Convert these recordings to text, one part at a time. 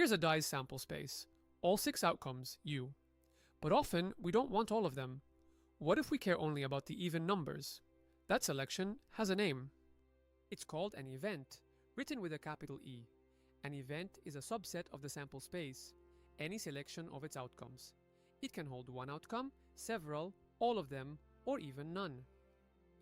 Here's a die's sample space. All 6 outcomes, U. But often, we don't want all of them. What if we care only about the even numbers? That selection has a name. It's called an event, written with a capital E. An event is a subset of the sample space, any selection of its outcomes. It can hold one outcome, several, all of them, or even none.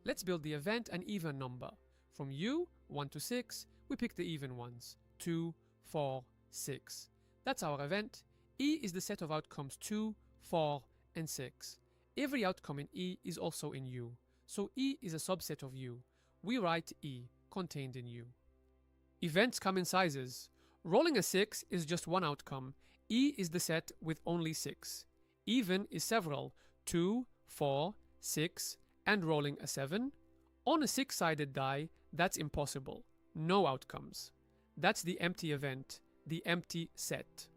Let's build the event an even number. From U, 1 to 6, we pick the even ones, 2, 4, 6. That's our event. E is the set of outcomes 2, 4, and 6. Every outcome in E is also in U, so E is a subset of U. We write E, contained in U. Events come in sizes. Rolling a 6 is just one outcome. E is the set with only 6. Even is several, 2, 4, 6, and rolling a 7. On a 6-sided die, that's impossible. No outcomes. That's the empty event, the empty set.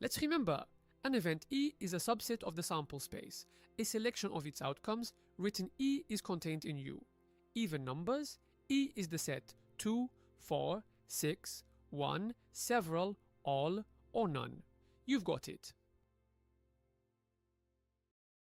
Let's remember, an event E is a subset of the sample space, a selection of its outcomes, written E is contained in U. Even numbers, E is the set 2, 4, 6, 1, several, all, or none. You've got it.